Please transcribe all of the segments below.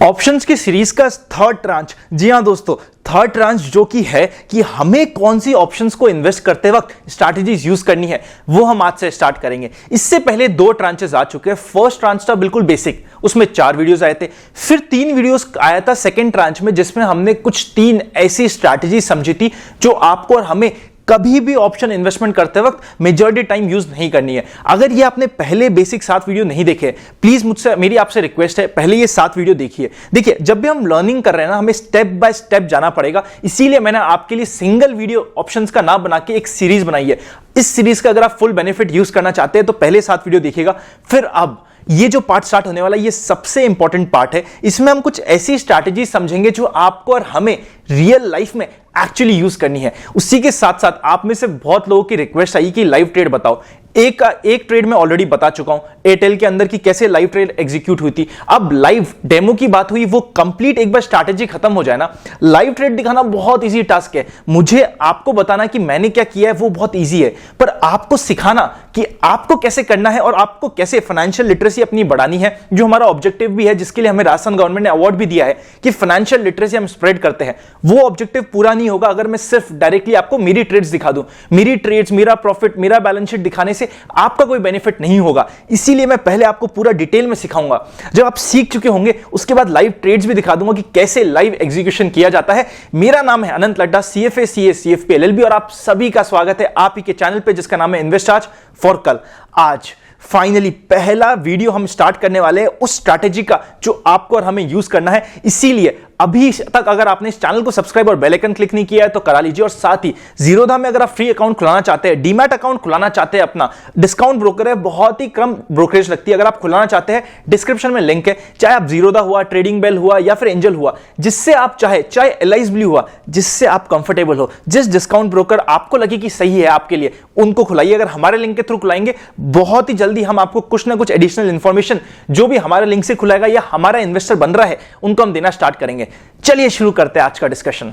Options की series का third tranche, जी हां दोस्तों, थर्ड ट्रांच जो कि है कि हमें कौन सी ऑप्शंस को इन्वेस्ट करते वक्त स्ट्रैटेजीज यूज करनी है, वो हम आज से स्टार्ट करेंगे। इससे पहले दो ट्रांचेस आ चुके हैं। फर्स्ट ट्रांच था बिल्कुल बेसिक, उसमें 4 वीडियोस आए थे। फिर 3 वीडियोस आया था सेकंड ट्रांच में, जिसमें हमने कुछ 3 ऐसी स्ट्रैटेजी समझी थी जो आपको और हमें कभी भी ऑप्शन इन्वेस्टमेंट करते वक्त मेजॉरिटी टाइम यूज नहीं करनी है। अगर ये आपने पहले बेसिक 7 वीडियो नहीं देखे, प्लीज मेरी आपसे रिक्वेस्ट है, पहले ये 7 वीडियो देखिए। देखिए, जब भी हम लर्निंग कर रहे हैं ना, हमें स्टेप बाय स्टेप जाना पड़ेगा। इसीलिए मैंने आपके लिए सिंगल वीडियो ऑप्शंस का नाम बना के एक सीरीज बनाई है। इस सीरीज का अगर आप फुल बेनिफिट यूज करना चाहते हैं तो पहले 7 वीडियो देखिएगा। फिर अब ये जो पार्ट स्टार्ट होने वाला है, ये सबसे इंपॉर्टेंट पार्ट है। इसमें हम कुछ ऐसी स्ट्रैटेजी समझेंगे जो आपको और हमें रियल लाइफ में एक्चुअली यूज करनी है। उसी के साथ साथ आप में से बहुत लोगों की रिक्वेस्ट आई कि लाइव ट्रेड बताओ। एक ट्रेड में ऑलरेडी बता चुका हूं, एयरटेल के अंदर की कैसे लाइव ट्रेड एग्जीक्यूट हुई थी। अब लाइव डेमो की बात हुई, वो कंप्लीट एक बार स्ट्रैटेजी खत्म हो जाए ना, लाइव ट्रेड दिखाना बहुत इजी टास्क है। मुझे आपको बताना कि मैंने क्या किया है वो बहुत इजी है, पर आपको सिखाना कि आपको कैसे करना है और आपको कैसे फाइनेंशियल लिटरेसी अपनी बढ़ानी है, जो हमारा ऑब्जेक्टिव भी है, जिसके लिए हमें राजस्थान गवर्नमेंट ने अवार्ड भी दिया है कि फाइनेंशियल लिटरेसी हम स्प्रेड करते हैं। वो ऑब्जेक्टिव पूरा नहीं होगा अगर मैं सिर्फ डायरेक्टली आपको मेरी ट्रेड्स दिखा दूं। मेरी ट्रेड्स, मेरा प्रॉफिट, मेरा बैलेंस शीट दिखाने से आपका कोई बेनिफिट नहीं होगा। इसीलिए मैं पहले आपको पूरा डिटेल में सिखाऊंगा। जब आप सीख चुके होंगे उसके बाद लाइव ट्रेड्स भी दिखा दूंगा कि कैसे लाइव एग्जीक्यूशन किया जाता है। मेरा नाम है अनंत Ladda, CFA, CA, CFP, LLB, और आप सभी का स्वागत है आप ही के चैनल पे जिसका नाम है इन्वेस्ट आज फॉर कल। आज फाइनली पहला वीडियो हम स्टार्ट करने वाले हैं उस स्ट्रैटेजी का जो आपको और हमें यूज करना है। इसीलिए अभी तक अगर आपने इस चैनल को सब्सक्राइब और बेल आइकन क्लिक नहीं किया है तो करा लीजिए। और साथ ही जीरोधा में अगर आप फ्री अकाउंट खुलाना चाहते हैं, डीमैट अकाउंट खुलाना चाहते हैं, अपना डिस्काउंट ब्रोकर है, बहुत ही कम ब्रोकरेज लगती है। अगर आप खुलाना चाहते हैं, डिस्क्रिप्शन में लिंक है। चाहे आप जीरोधा हुआ, ट्रेडिंग बेल हुआ या फिर एंजल हुआ, जिससे आप चाहे एलाइज ब्लू हुआ, जिससे आप कंफर्टेबल हो, जिस डिस्काउंट ब्रोकर आपको लगे कि सही है आपके लिए, उनको खुलाइए। अगर हमारे लिंक के थ्रू खुलाएंगे, बहुत ही जल्दी हम आपको कुछ ना कुछ एडिशनल इंफॉर्मेशन जो भी हमारे लिंक से खुलाएगा या हमारा इन्वेस्टर बन रहा है उनको हम देना स्टार्ट करेंगे। चलिए शुरू करते हैं आज का डिस्कशन।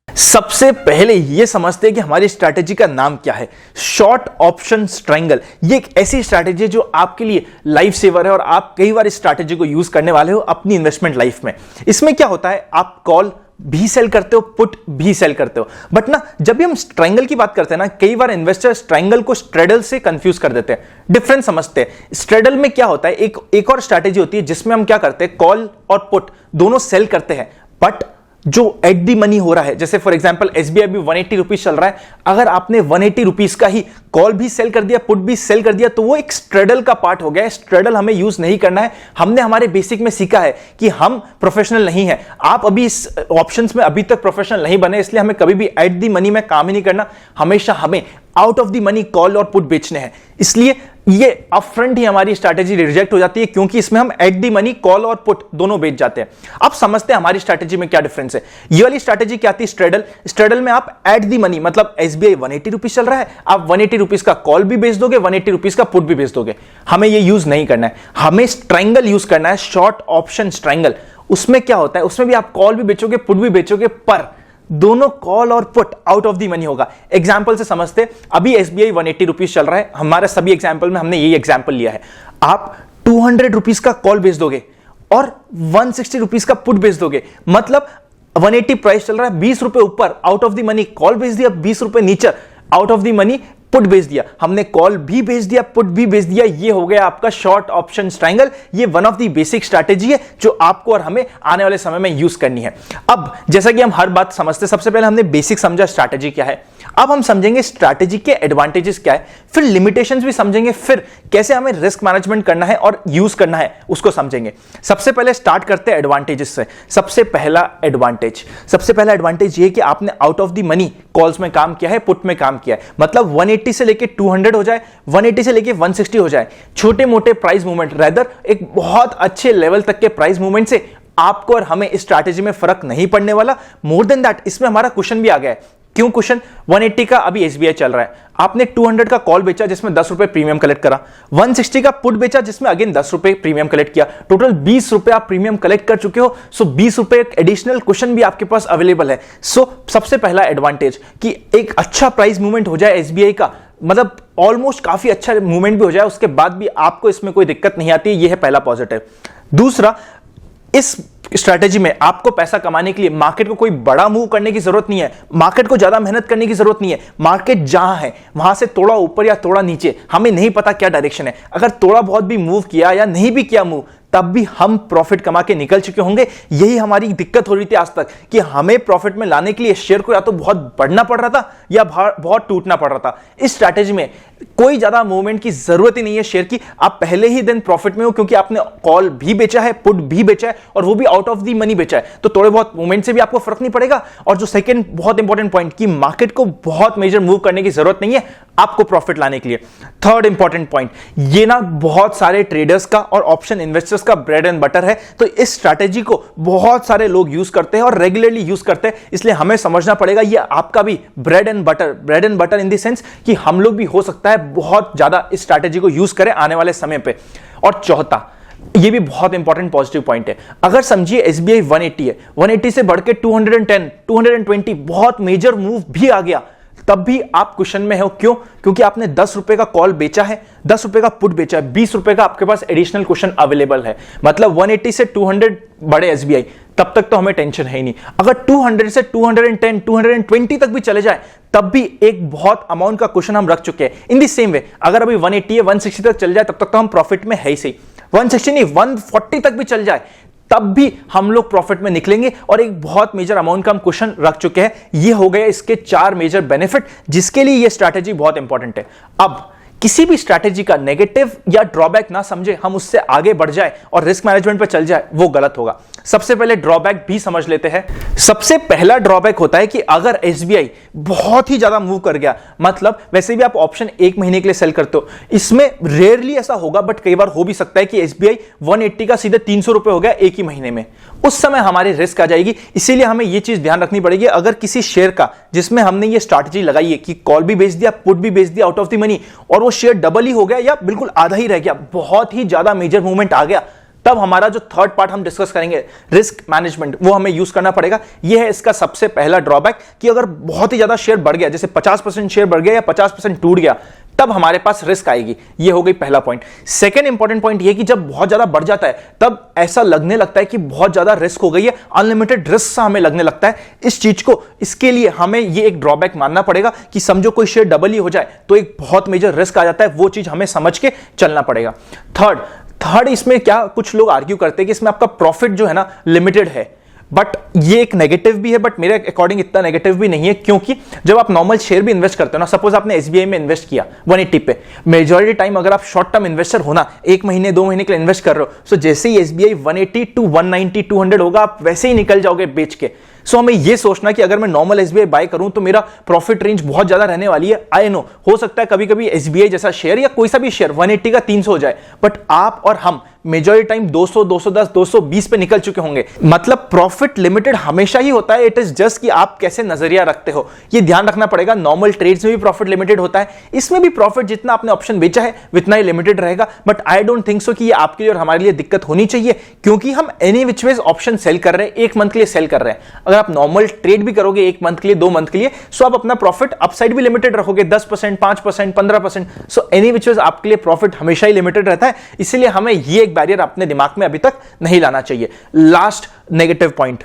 सबसे पहले यह समझते हैं कि हमारी स्ट्रैटेजी का नाम क्या है। शॉर्ट ऑप्शन ट्रायंगल, ये एक ऐसी स्ट्रैटेजी है जो आपके लिए लाइफ सेवर है और आप कई बार इस स्ट्रैटेजी को यूज करने वाले हो अपनी इन्वेस्टमेंट लाइफ में। इसमें क्या होता है, आप कॉल भी सेल करते हो, पुट भी सेल करते हो। बट ना, जब भी हम ट्रायंगल की बात करते हैं ना, कई बार इन्वेस्टर्स ट्रायंगल को स्ट्रेडल से कंफ्यूज कर देते हैं, डिफरेंस समझते हैं। स्ट्रेडल में क्या होता है, एक और स्ट्रैटेजी होती है जिसमें हम क्या करते हैं, कॉल और पुट दोनों सेल करते हैं, बट जो एट दी मनी हो रहा है, जैसे फॉर एग्जांपल SBI भी 180 रुपीज चल रहा है, अगर आपने 180 रुपीज का ही कॉल भी सेल कर दिया, पुट भी सेल कर दिया, तो वो एक स्ट्रेडल का पार्ट हो गया। स्ट्रेडल हमें यूज नहीं करना है। हमने हमारे बेसिक में सीखा है कि हम प्रोफेशनल नहीं है। आप अभी इस ऑप्शंस में अभी तक प्रोफेशनल नहीं बने, इसलिए हमें कभी भी एट दी मनी में काम ही नहीं करना। हमेशा हमें out of the money call और पुट बेचने हैं। इसलिए ये अपफ्रंट ही हमारी स्ट्रैटेजी रिजेक्ट हो जाती है, क्योंकि इसमें हम एट दी मनी कॉल और पुट दोनों बेच जाते हैं। अब समझते हैं हमारी स्ट्रैटेजी में क्या डिफरेंस है। ये वाली स्ट्रैटेजी क्या आती है, स्ट्रेडल। स्ट्रेडल में आप एट दी मनी, मतलब SBI 180 रुपीज चल रहा है, आप 180 रुपीज का कॉल भी बेच दोगे, 180 रुपीज का पुट भी बेच दोगे। हमें ये यूज नहीं करना है, हमें ट्रायंगल यूज करना है, शॉर्ट ऑप्शन ट्रायंगल। उसमें क्या होता है, उसमें भी आप कॉल भी बेचोगे, पुट भी बेचोगे, पर दोनों कॉल और put out of the money होगा। एग्जांपल से समझते, अभी SBI 180 रुपीज चल रहा है, हमारे सभी एग्जांपल में हमने यही एग्जांपल लिया है। आप 200 रुपीज का कॉल बेच दोगे और 160 रुपीज का पुट बेच दोगे, मतलब 180 प्राइस चल रहा है, 20 रुपए ऊपर out of the money call बेच दिया, 20 रुपए नीचे out of the money put बेच दिया। हमने कॉल भी बेच दिया, पुट भी बेच दिया। ये हो गया आपका शॉर्ट ऑप्शन ट्रायंगल। ये one of the basic strategy है जो आपको और हमें आने वाले समय में यूज करनी है। अब जैसा कि हम हर बात समझते, सबसे पहले हमने बेसिक समझा स्ट्रैटेजी क्या है। अब हम समझेंगे स्ट्रैटेजी के एडवांटेजेस क्या है, फिर लिमिटेशंस भी समझेंगे, फिर कैसे हमें रिस्क मैनेजमेंट करना है और यूज करना है उसको समझेंगे। सबसे पहले स्टार्ट करते हैं एडवांटेजेस से। सबसे पहला एडवांटेज ये कि आपने out of the money calls में काम किया है, पुट में काम किया है, मतलब 180 से लेके 200 हो जाए, 180 से लेके 160 हो जाए। छोटे मोटे प्राइस मूवमेंट, रेदर एक बहुत अच्छे लेवल तक के प्राइस मूवमेंट से आपको और हमें इस स्ट्रैटेजी में फर्क नहीं पड़ने वाला। मोर देन दैट, इसमें हमारा क्वेश्चन भी आ गया है क्यों कुशन? 180 का अभी एसबीआई चल रहा है, आपने 200 का कॉल बेचा जिसमें 10 रुपए प्रीमियम कलेक्ट करा, 160 का पुट बेचा जिसमें अगेन 10 रुपए प्रीमियम कलेक्ट किया, टोटल 20 रुपए आप प्रीमियम कलेक्ट कर चुके हो। सो 20 रुपए एडिशनल कुशन भी आपके पास अवेलेबल है। सो सबसे पहला एडवांटेज कि एक अच्छा प्राइस मूवमेंट हो जाए एसबीआई का, मतलब ऑलमोस्ट काफी अच्छा मूवमेंट भी हो जाए, उसके बाद भी आपको इसमें कोई दिक्कत नहीं आती, यह है पहला पॉजिटिव। दूसरा, इस स्ट्रैटेजी में आपको पैसा कमाने के लिए मार्केट को कोई बड़ा मूव करने की जरूरत नहीं है, मार्केट को ज्यादा मेहनत करने की जरूरत नहीं है। मार्केट जहां है वहां से थोड़ा ऊपर या थोड़ा नीचे, हमें नहीं पता क्या डायरेक्शन है, अगर थोड़ा बहुत भी मूव किया या नहीं भी किया मूव, तब भी हम प्रॉफिट कमा के निकल चुके होंगे। यही हमारी दिक्कत हो रही थी आज तक कि हमें प्रॉफिट में लाने के लिए शेयर को या तो बहुत बढ़ना पड़ रहा था या बहुत टूटना पड़ रहा था। इस स्ट्रैटेजी में कोई ज्यादा मूवमेंट की जरूरत ही नहीं है शेयर की, आप पहले ही दिन प्रॉफिट में हो क्योंकि आपने कॉल भी बेचा है, पुट भी बेचा है और वो भी आउट ऑफ द मनी बेचा है, तो थोड़े बहुत मूवमेंट से भी आपको फर्क नहीं पड़ेगा। और जो सेकंड बहुत इंपॉर्टेंट पॉइंट कि मार्केट को बहुत मेजर मूव करने की जरूरत नहीं है आपको प्रॉफिट लाने के लिए। थर्ड इंपॉर्टेंट पॉइंट, ये ना बहुत सारे ट्रेडर्स का और ऑप्शन इन्वेस्टर्स का ब्रेड एंड बटर है, तो इस स्ट्रैटेजी को बहुत सारे लोग यूज करते हैं और रेगुलरली यूज करते हैं, इसलिए हमें समझना पड़ेगा ये आपका भी bread and butter in the sense कि हम लोग भी हो सकता है बहुत ज्यादा इस स्ट्रैटेजी को यूज करें आने वाले समय पे। और चौथा, ये भी बहुत इंपॉर्टेंट पॉजिटिव पॉइंट है, अगर समझिए एसबीआई 180 है, 180 से बढ़ के 210, 220 बहुत मेजर मूव भी आ गया, तब भी आप कुशन में हो। क्यों? क्योंकि आपने 10 रुपए का कॉल बेचा है, 10 रुपए का पुट बेचा है, 20 रुपए का आपके पास एडिशनल कुशन अवेलेबल है। मतलब 180 से 200 बढ़े एसबीआई, तब तक तो हमें टेंशन है ही नहीं। अगर 200 से 210, 220 तक भी चले जाए, तब भी एक बहुत अमाउंट का कुशन हम रख चुके हैं। इन दी सेम वे, अगर अभी 180 है, 160 तक चल जाए, तब तक तो हम प्रॉफिट में है ही सही। 160 नहीं, 140 तक भी चल जाए, तब भी हम लोग प्रॉफिट में निकलेंगे और एक बहुत मेजर अमाउंट का हम कुशन रख चुके हैं। ये हो गए इसके 4 मेजर बेनिफिट, जिसके लिए ये स्ट्रैटेजी बहुत इंपॉर्टेंट है। अब किसी भी स्ट्रैटेजी का नेगेटिव या ड्रॉबैक ना समझे हम उससे आगे बढ़ जाए और रिस्क मैनेजमेंट पर चल जाए, वो गलत होगा। सबसे पहले ड्रॉबैक भी समझ लेते हैं। सबसे पहला ड्रॉबैक होता है कि अगर एसबीआई बहुत ही ज्यादा मूव कर गया, मतलब वैसे भी आप ऑप्शन 1 महीने के लिए सेल करते हो, इसमें रेयरली ऐसा होगा बट कई बार हो भी सकता है कि एसबीआई 180 का सीधे 300 रुपए हो गया एक ही महीने में, उस समय हमारी रिस्क आ जाएगी। इसीलिए हमें यह चीज ध्यान रखनी पड़ेगी, अगर किसी शेयर का जिसमें हमने ये स्ट्रैटेजी लगाई है कि कॉल भी बेच दिया, पुट भी बेच दिया आउट ऑफ द मनी, और वो शेयर डबल ही हो गया या बिल्कुल आधा ही रह गया, बहुत ही ज्यादा मेजर मूवमेंट आ गया, तब हमारा जो थर्ड पार्ट हम डिस्कस करेंगे रिस्क मैनेजमेंट, वो हमें यूज करना पड़ेगा। यह है इसका सबसे पहला ड्रॉबैक कि अगर बहुत ही ज्यादा शेयर बढ़ गया, जैसे 50% शेयर बढ़ गया या 50% टूट गया, तब हमारे पास रिस्क आएगी। ये हो गई पहला पॉइंट। सेकंड इंपॉर्टेंट पॉइंट ये कि जब बहुत ज्यादा बढ़ जाता है तब ऐसा लगने लगता है कि बहुत ज्यादा रिस्क हो गई है, अनलिमिटेड रिस्क सा हमें लगने लगता है इस चीज को। इसके लिए हमें ये एक ड्रॉबैक मानना पड़ेगा कि समझो कोई शेयर डबल ही हो जाए तो एक बहुत मेजर रिस्क आ जाता है, वो चीज हमें समझ के चलना पड़ेगा। थर्ड इसमें क्या कुछ लोग आर्ग्यू करते हैं कि इसमें आपका प्रॉफिट जो है ना लिमिटेड है, बट ये एक नेगेटिव भी है, बट मेरे अकॉर्डिंग इतना नेगेटिव भी नहीं है, क्योंकि जब आप नॉर्मल शेयर भी इन्वेस्ट करते हो ना, सपोज आपने एसबीआई में इन्वेस्ट किया 180 पे, मेजॉरिटी टाइम अगर आप शॉर्ट टर्म इन्वेस्टर हो ना, 1 महीने 2 महीने के लिए इन्वेस्ट कर रहे हो, सो जैसे ही एसबीआई 180 टू 190 200 होगा, आप वैसे ही निकल जाओगे बेच के। सो हमें यह सोचना कि अगर मैं नॉर्मल एसबीआई बाय करूं तो मेरा प्रॉफिट रेंज बहुत ज्यादा रहने वाली है। आई नो हो सकता है कभी कभी एसबीआई जैसा शेयर या कोई सा भी शेयर 180 का 300 हो जाए, बट आप और हम मेजॉरिटी टाइम 200, 210, 220 पे निकल चुके होंगे। मतलब प्रॉफिट लिमिटेड हमेशा ही होता है, इट इज जस्ट कि आप कैसे नजरिया रखते हो, ये ध्यान रखना पड़ेगा। नॉर्मल ट्रेड्स में भी प्रॉफिट लिमिटेड होता है, इसमें भी प्रॉफिट जितना आपने ऑप्शन बेचा है उतना ही लिमिटेड रहेगा, but I don't think so कि ये आपके लिए और हमारे लिए दिक्कत होनी चाहिए, क्योंकि हम any which ways option sell कर रहे हैं, 1 मंथ के लिए सेल कर रहे हैं। अगर आप नॉर्मल ट्रेड भी करोगे 1 मंथ के लिए, 2 मंथ के लिए, सो आप अपना प्रॉफिट अपसाइड भी लिमिटेड रखोगे, 10%, 5%, 15%। सो एनी विच वेज आपके लिए प्रॉफिट हमेशा ही लिमिटेड रहता है, इसलिए हमें ये एक बैरियर अपने दिमाग में अभी तक नहीं लाना चाहिए। Last negative point,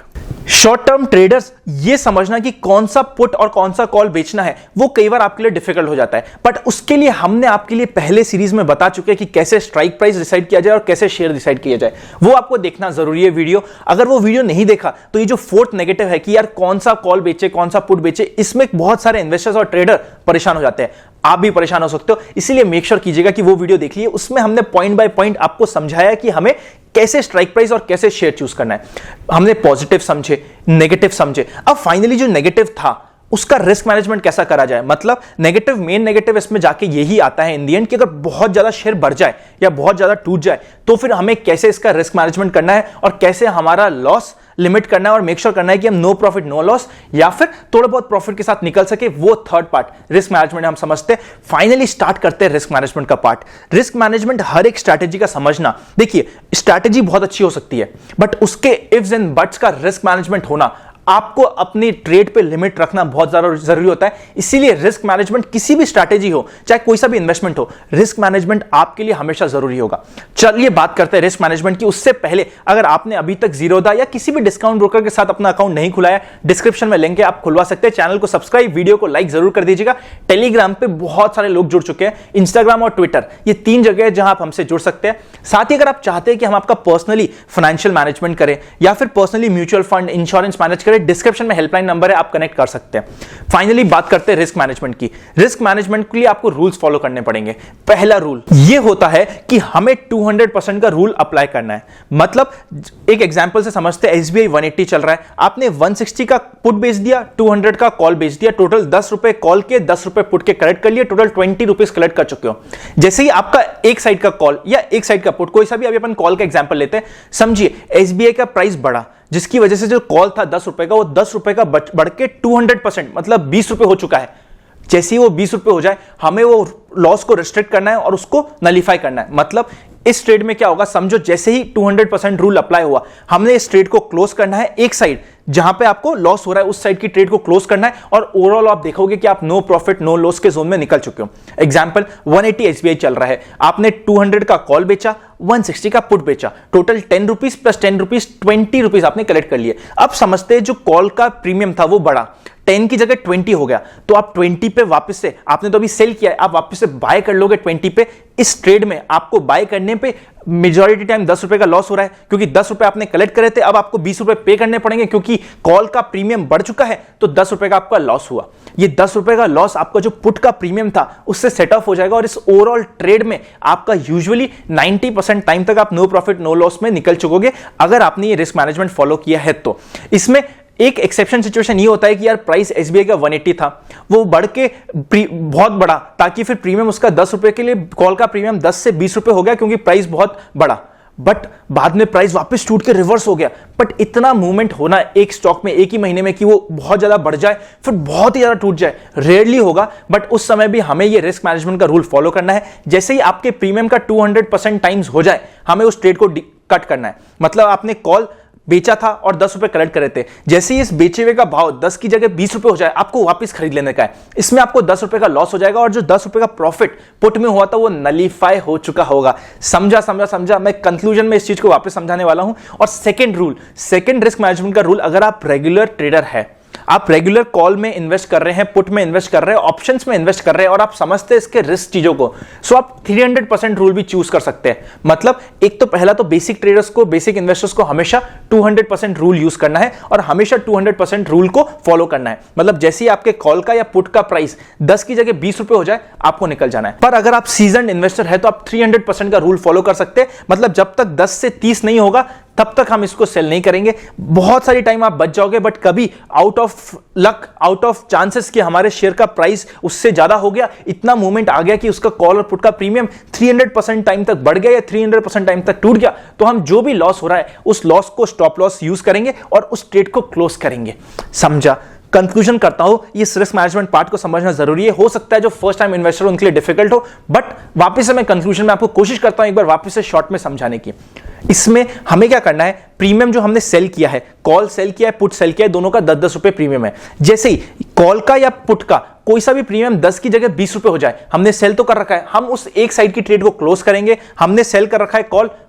short term traders ये समझना कि कौन सा पुट और कौन सा कॉल बेचना है वो कई बार आपके लिए डिफिकल्ट हो जाता है, बट उसके लिए हमने आपके लिए पहले सीरीज में बता चुके हैं कि कैसे स्ट्राइक प्राइस डिसाइड किया जाए और कैसे शेयर डिसाइड किया जाए। वो आपको देखना जरूरी है वीडियो। अगर वो वीडियो नहीं देखा तो ये जो फोर्थ नेगेटिव है कि यार कौन सा कॉल बेचे कौन सा पुट बेचे, इसमें बहुत सारे इन्वेस्टर्स और ट्रेडर परेशान हो जाते हैं, आप भी परेशान हो सकते हो। इसीलिए मेक श्योर कीजिएगा कि वो वीडियो देखिए, उसमें हमने पॉइंट बाय पॉइंट आपको समझाया कि हमें कैसे स्ट्राइक प्राइस और कैसे शेयर चूज करना है। हमने पॉजिटिव समझे, नेगेटिव समझे, अब फाइनली जो नेगेटिव था उसका रिस्क मैनेजमेंट कैसा करा जाए। मतलब नेगेटिव, मेन नेगेटिव इसमें जाके यही आता है इन दी एंड कि अगर बहुत ज्यादा शेयर बढ़ जाए या बहुत ज्यादा टूट जाए तो फिर हमें कैसे इसका रिस्क मैनेजमेंट करना है और कैसे हमारा लॉस लिमिट करना है और मेक श्योर करना है कि हम नो प्रॉफिट नो लॉस या फिर थोड़ा बहुत प्रॉफिट के साथ निकल सके, वो थर्ड पार्ट रिस्क मैनेजमेंट हम समझते हैं। फाइनली स्टार्ट करते हैं रिस्क मैनेजमेंट का पार्ट। रिस्क मैनेजमेंट हर एक स्ट्रैटेजी का समझना, देखिए स्ट्रैटेजी बहुत अच्छी हो सकती है बट उसके इफ्स एंड बट्स का रिस्क मैनेजमेंट होना, आपको अपनी ट्रेड पे लिमिट रखना बहुत ज्यादा जरूरी होता है। इसीलिए रिस्क मैनेजमेंट किसी भी स्ट्रैटेजी हो, चाहे कोई सा भी इन्वेस्टमेंट हो, रिस्क मैनेजमेंट आपके लिए हमेशा जरूरी होगा। चलिए बात करते हैं रिस्क मैनेजमेंट की। उससे पहले अगर आपने अभी तक जीरोधा या किसी भी डिस्काउंट ब्रोकर के साथ अपना अकाउंट नहीं खुलाया, डिस्क्रिप्शन में लिंक है, आप खुलवा सकते हैं। चैनल को सब्सक्राइब, वीडियो को लाइक जरूर कर दीजिएगा। टेलीग्राम पे बहुत सारे लोग जुड़ चुके हैं, इंस्टाग्राम और ट्विटर, ये 3 जगह है जहां आप हमसे जुड़ सकते हैं। साथ ही अगर आप चाहते हैं कि हम आपका पर्सनली फाइनेंशियल मैनेजमेंट करें या फिर personally mutual fund, insurance manage करें, डिस्क्रिप्शन में हेल्पलाइन नंबर है, आप कनेक्ट कर सकते हैं। फाइनली बात करते हैं रिस्क मैनेजमेंट की। रिस्क मैनेजमेंट के लिए आपको रूल्स फॉलो करने पड़ेंगे। पहला रूल यह होता है कि हमें 200% का रूल अप्लाई करना है। मतलब एक एग्जांपल से समझते हैं, एसबीआई 180 चल रहा है, आपने 160 का पुट बेच दिया, 200 का कॉल बेच दिया, टोटल 10 रुपए कॉल के 10 रुपए पुट के कलेक्ट कर लिए, टोटल 20 रुपीज कलेक्ट कर चुके हो। जैसे ही आपका एक साइड का कॉल या एक साइड का पुट, कोई सा भी, अभी अपन कॉल का एग्जांपल लेते हैं, समझिए एसबीआई का प्राइस बढ़ा, जिसकी वजह से जो कॉल था 10 रुपए का, वो 10 रुपए का बढ़ के 200% मतलब 20 रुपए हो चुका है। जैसे ही वो 20 रुपए हो जाए, हमें वो लॉस को रिस्ट्रिक्ट करना है और उसको नलीफाई करना है। मतलब इस ट्रेड में क्या होगा, समझो जैसे ही 200% रूल अप्लाई हुआ, हमने इस ट्रेड को क्लोज करना है, एक साइड जहां पे आपको लॉस हो रहा है उस साइड की ट्रेड को क्लोज करना है और ओवरऑल आप देखोगे कि आप नो प्रॉफिट नो लॉस के जोन में निकल चुके हो। एग्जांपल 180 एसबीआई चल रहा है, आपने 200 का कॉल बेचा, 160 का पुट बेचा, total 10 rupees plus 10 rupees 20 rupees आपने कलेक्ट कर लिए। अब समझते हैं जो कॉल का प्रीमियम था वो बढ़ा, 10 की जगह 20 हो गया, तो आप 20 पे वापस से, आपने तो अभी सेल किया है, आप वापस से बाय कर लोगे 20 पे। इस ट्रेड में आपको बाय करने पे मेजॉरिटी टाइम 10 रुपए का लॉस हो रहा है, क्योंकि 10 रुपए आपने कलेक्ट करे थे, अब आपको 20 रुपए पे करने पड़ेंगे क्योंकि कॉल का प्रीमियम बढ़ चुका है, तो 10 रुपए का आपका लॉस हुआ। ये 10 रुपए का लॉस आपका जो पुट का प्रीमियम था उससे सेट ऑफ हो जाएगा और इस ओवरऑल ट्रेड में आपका यूजुअली 90% टाइम तक आप नो प्रॉफिट नो लॉस में निकल चुकोगे, अगर आपने ये रिस्क मैनेजमेंट फॉलो किया है तो। इसमें एक एक्सेप्शन सिचुएशन ये होता है कि यार प्राइस एसबीआई का 180 था, वो बढ़ के बहुत बड़ा, ताकि फिर प्रीमियम उसका 10 रुपए के लिए कॉल का प्रीमियम 10 से 20 रुपए हो गया क्योंकि प्राइस बहुत बड़ा, बट बाद में प्राइस वापस टूट के रिवर्स हो गया। बट इतना मूवमेंट होना एक स्टॉक में एक ही महीने में कि वो बहुत ज्यादा बढ़ जाए फिर बहुत ही ज्यादा टूट जाए, रेयरली होगा। बट उस समय भी हमें ये रिस्क मैनेजमेंट का रूल फॉलो करना है। जैसे ही आपके प्रीमियम का 200% टाइम्स हो जाए, हमें उस ट्रेड को कट करना है। मतलब आपने कॉल बेचा था और 10 रुपए कलेक्ट करे थे, जैसे ही इस बेचे हुए का भाव 10 की जगह 20 रुपए हो जाए, आपको वापस खरीद लेने का है। इसमें आपको 10 रुपए का लॉस हो जाएगा और जो 10 रुपए का प्रॉफिट पुट में हुआ था वो नलीफाई हो चुका होगा। समझा। मैं कंक्लूजन में इस चीज को वापस समझाने वाला हूं। और सेकंड रिस्क मैनेजमेंट का रूल, अगर आप रेगुलर ट्रेडर है, आप रेगुलर कॉल में इन्वेस्ट कर रहे हैं, पुट में इन्वेस्ट कर रहे हैं, ऑप्शंस में इन्वेस्ट कर रहे हैं और आप समझते हैं इसके रिस्क चीजों को, सो आप 300% रूल भी चूज कर सकते हैं। मतलब एक तो पहला तो बेसिक ट्रेडर्स को, बेसिक इन्वेस्टर्स को हमेशा 200% रूल यूज करना है और हमेशा 200% रूल को फॉलो करना है। मतलब जैसे ही आपके कॉल का या पुट का प्राइस 10 की जगह 20 रुपए हो जाए, आपको निकल जाना है। पर अगर आप सीजन्ड इन्वेस्टर है तो आप 300% का रूल फॉलो कर सकते हैं। मतलब जब तक 10 से 30 नहीं होगा तब तक हम इसको सेल नहीं करेंगे। बहुत सारी टाइम आप बच जाओगे, बट कभी out of luck, out of chances कि हमारे शेयर का प्राइस उससे ज्यादा हो गया, इतना मूवमेंट आ गया कि उसका कॉल और पुट का प्रीमियम 300% टाइम तक बढ़ गया या 300% टाइम तक टूट गया, तो हम जो भी लॉस हो रहा है उस लॉस को स्टॉप लॉस यूज करेंगे और उस ट्रेड को क्लोज करेंगे। समझा? कंक्लूजन करता हूं, इस रिस्क मैनेजमेंट पार्ट को समझना जरूरी है। हो सकता है जो फर्स्ट टाइम इन्वेस्टर उनके लिए डिफिकल्ट हो, बट वापस से मैं कंक्लूजन में आपको कोशिश करता हूं एक बार वापस से शॉर्ट में समझाने की। इसमें हमें क्या करना है, प्रीमियम जो हमने सेल किया है, कॉल सेल किया है, पुट सेल किया है, दोनों का 10-10 रुपए प्रीमियम है। जैसे ही कॉल का या पुट का कोई सा भी प्रीमियम 10 की जगह 20 रुपए हो जाए, हमने सेल तो कर रखा है, हम उस एक साइड की ट्रेड को क्लोज करेंगे। हमने सेल कर रखा है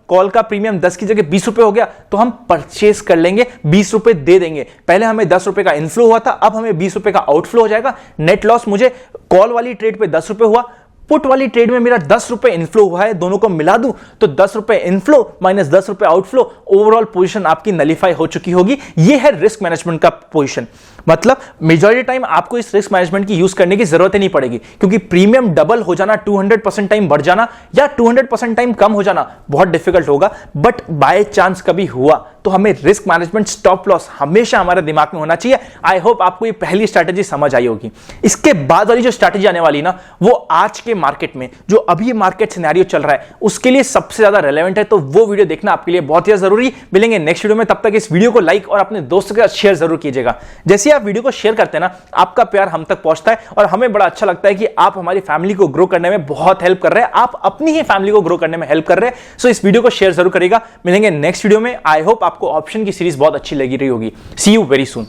कॉल का प्रीमियम 10 की जगह 20 रुपए हो गया, तो हम परचेस कर लेंगे, 20 रुपए दे देंगे। पहले हमें 10 रुपए का इनफ्लो हुआ था, अब हमें 20 रुपए का आउटफ्लो हो जाएगा। नेट लॉस मुझे कॉल वाली ट्रेड पे 10 रुपए हुआ, पुट वाली ट्रेड में मेरा 10 रुपए इनफ्लो हुआ है, दोनों को मिला दूं तो 10 रुपए इनफ्लो माइनस 10 रुपए आउटफ्लो, ओवरऑल पोजीशन आपकी नलीफाई हो चुकी होगी। यह है रिस्क मैनेजमेंट का पोजीशन। मतलब मेजॉरिटी टाइम आपको इस रिस्क मैनेजमेंट की यूज करने की जरूरत ही नहीं पड़ेगी, क्योंकि प्रीमियम डबल हो जाना, 200% टाइम बढ़ जाना या 200% टाइम कम हो जाना बहुत डिफिकल्ट होगा। बट बाय चांस कभी हुआ तो हमें रिस्क मैनेजमेंट, स्टॉप लॉस हमेशा हमारे दिमाग में होना चाहिए। आई होप आपको ये पहली स्ट्रैटेजी समझ आई होगी। इसके बाद वाली जो स्ट्रैटेजी आने वाली ना, वो आज के मार्केट में जो अभी मार्केट सिनेरियो चल रहा है उसके लिए सबसे ज्यादा रेलेवेंट है, तो वो वीडियो देखना आपके लिए बहुत ही जरूरी। मिलेंगे नेक्स्ट वीडियो में, तब तक इस वीडियो को लाइक और अपने दोस्तों के साथ शेयर जरूर कीजिएगा। जैसे आप वीडियो को शेयर करते हैं ना, आपका प्यार हम तक पहुंचता है और हमें बड़ा अच्छा लगता है कि आप हमारी फैमिली को ग्रो करने में बहुत हेल्प कर रहे हैं, आप अपनी ही फैमिली को ग्रो करने में हेल्प कर रहे हैं। सो इस वीडियो को शेयर जरूर करेगा। मिलेंगे नेक्स्ट वीडियो में। आई होप आपको ऑप्शन की सीरीज बहुत अच्छी लगी रही होगी। सी यू वेरी सून।